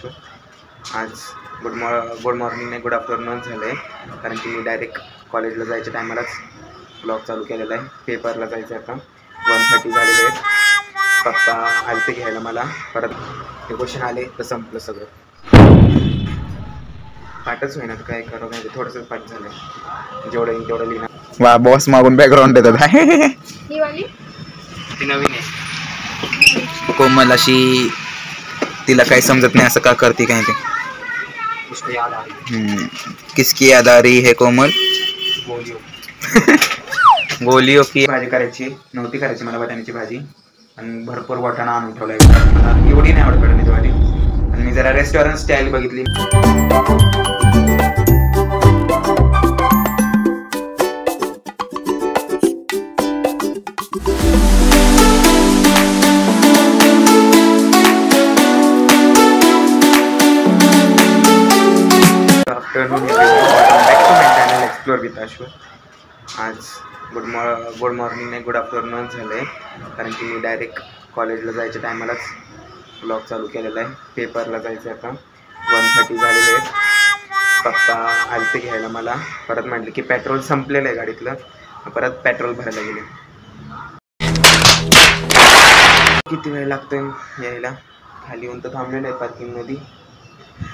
विताशू. आज good morning नाही good afternoon झालं आहे, कारण की मी डायरेक्ट कॉलेजला जायच्या टायमालाच ब्लॉग चालू केलेला आहे. पेपरला जायचं आता 1:30 झालेले आहेत. पप्पा आलते घ्यायला मला, परत ते क्वेश्चन आले तर संपलं सगळं. पाठच होईना, काय करावं नाही, थोडंसं पाठ झालं. जेवढं येईल तेवढं लिहिणार. वा बॉस मागून बॅकग्राऊंड देतात. ती नवीन आहे कोमल, अशी तिला काही समजत नाही असं का करते काय ते. किसकी याद आ रही है कोमल? गोलियो की भाजी करायची नव्हती, करायची मला वाटाण्याची भाजी, आणि भरपूर वाटाणा आणून ठेवलाय. मला एवढी नाही आवडत वाटाण्याची भाजी, आणि मी जरा रेस्टॉरंट स्टाईल बघितली. एक्सप्लोर विताशू. आज गुड मॉर्निंग नाही गुड आफ्टरनून झालं आहे, कारण की मी डायरेक्ट कॉलेजला जायच्या टायमालाच ब्लॉग चालू केलेला आहे. पेपरला जायचं आता 1:30 झालेले आहेत. पप्पा आलते घ्यायला मला, परत म्हटलं की पेट्रोल संपलेलं आहे गाडीतलं, परत पेट्रोल भरायला गेले. किती वेळ लागतोय यायला? खाली येऊन तर थांबलेलं आहे पार्किंगमध्ये,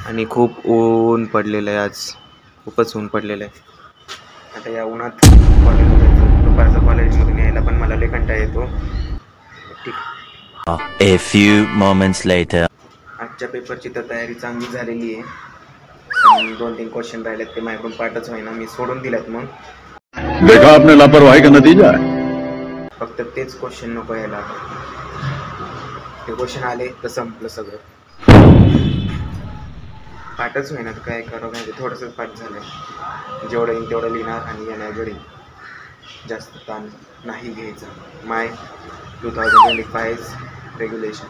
आणि खूप ऊन पडलेलं आहे. आज खूपच ऊन पडलेलं आहे. आता या उन्हात कॉलेजला जायचं, दुपारचं कॉलेजमधून यायला पण मला लय कंटाळा येतो. ठीक. A few moments later. आजच्या पेपरची तर तयारी चांगली झालेली आहे, आणि 2-3 क्वेश्चन राहिलेत, ते माझ्याकडून पाठच होईना, मी सोडून दिल्यात. मग देखा आपने लापरवाही का नतीजा है. फक्त तेच क्वेश्चन नको यायला. ते क्वेश्चन आले तर संपलं सगळं. पाठच होईना, काय करावं नाही, थोडंसं पाठ झालं. जेवढं येईल तेवढं लिहिणार, आणि येण्याकडे जास्त ताण नाही घ्यायचा. माय 2025 रेजोल्यूशन.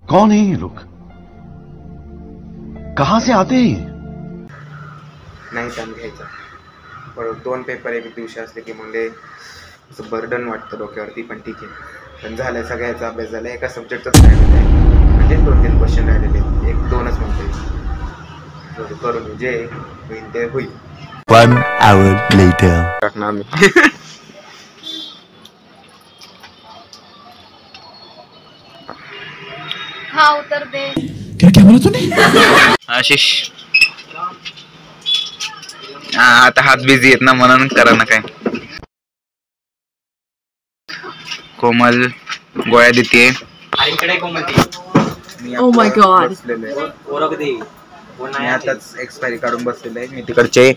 कौन है ये लोग, कहां से आते हैं? नाही ताण घ्यायचा. बरोबर 2 पेपर एक दिवशी असले की म्हणजे असं बर्डन वाटतं डोक्यावरती, पण ठीक आहे. पण झालं, सगळ्याचा अभ्यास झाला, एका सब्जेक्टचाच राहिलेला आहे, म्हणजे 2-3 क्वेश्चन राहिलेले, 1-2च म्हणते. करून जे होईल ते होईल. 1 hour later. टाकणार मी. हाँ उतर दे. क्या बोला तूने? आशिष आता हात बिझी आहेत ना, म्हणून करा ना. काय कोमल गोळ्या देते. Oh my God. मी आताच एक्सपायरी काढून बसलेलं आहे. मी तिकडचे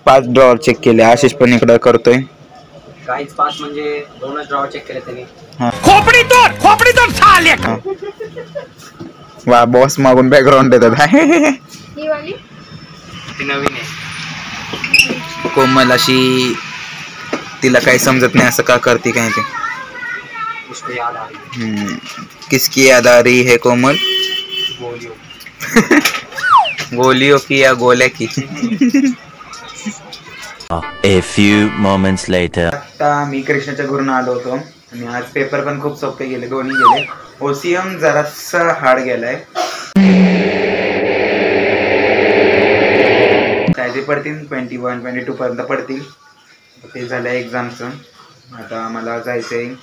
5 ड्रॉवर चेक केले, आशिष पण इकडे करतोय. काहीच 5 म्हणजे 2च ड्रॉवर चेक केले त्यांनी. खोपड़ी तोड़ साले का. वा बॉस मागून बॅकग्राऊंड देतात. ही वाली ती नवीन आहे कोमल, अशी तिला काही समजत नाही असं का करते काय ते. उसको याद आ रही किसकी याद आ रही है कोमल? गोलियों. गोलियों की या गोल्या की? A few moments later. आता मी कृष्णाच्या घरून आलो होतो, आणि आज पेपर पण खूप सोपे गेले, दोन्ही गेले. ओसीएम जरासा हार्ड गेलाय. काय ते पडतील 21-22 पर्यंत पडतील. ते झालं एक्झामचं. आता मला जायचंय.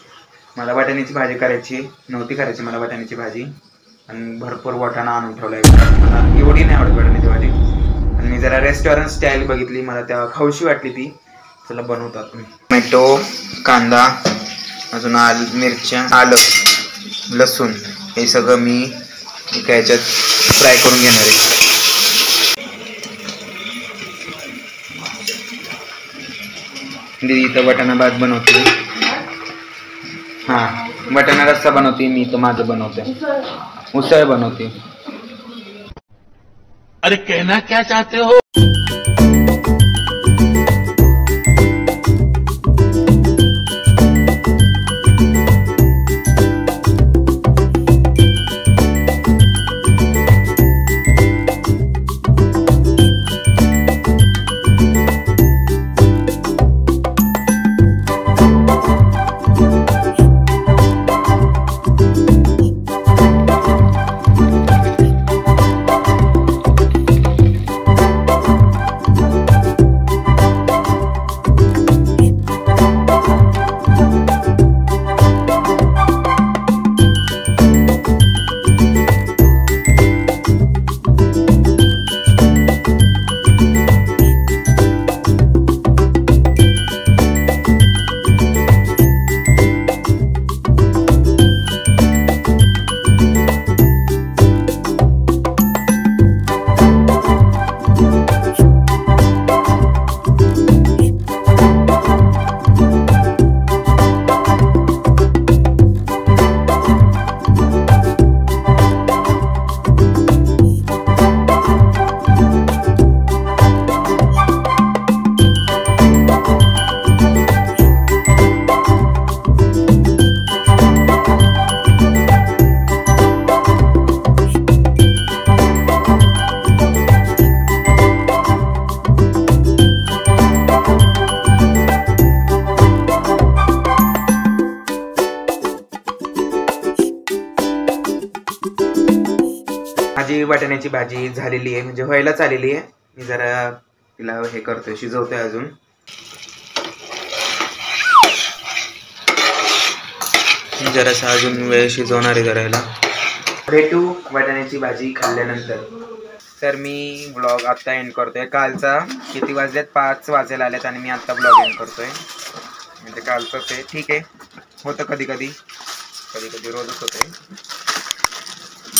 मला वाटाण्याची भाजी करायची नव्हती, करायची मला वाटाण्याची भाजी, आणि भरपूर वाटाणा आणून ठेवलाय. मला एवढी नाही आवडत वाटाण्याची भाजी, आणि मी जरा रेस्टॉरंट स्टाईल बघितली, मला तेव्हा खाऊशी वाटली ती. चला बनवतात. टोमॅटो, कांदा, अजून मिरच्या, आलं, लसूण, हे सगळं मी एका ह्याच्यात फ्राय करून घेणार आहे. दीदी इथं वाटाणा भात बनवते. हां, वाटाणा रस्सा बनवते मी, तर माझं बनवते. उसळ बनवते. अरे कहना क्या चाहते हो? माझी वाटाण्याची भाजी झालेली आहे, म्हणजे व्हायलाच आलेली आहे. मी जरा तिला हे करतोय, शिजवतोय अजून. जरासा अजून वेळ शिजवणार आहे जरा. भेटू वाटाण्याची भाजी खाल्ल्यानंतर. तर मी ब्लॉग आत्ता एंड करतोय. कालचा किती वाजल्यात, 5 वाजायला आल्यात आणि मी आत्ता ब्लॉग एंड करतोय. म्हणजे कालचंच आहे. ठीक आहे, होतं कधी कधी रोजच होते.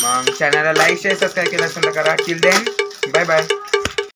मग चॅनलला लाईक शेअर सबस्क्राईब केलं असेल तर करा. Till then bye bye.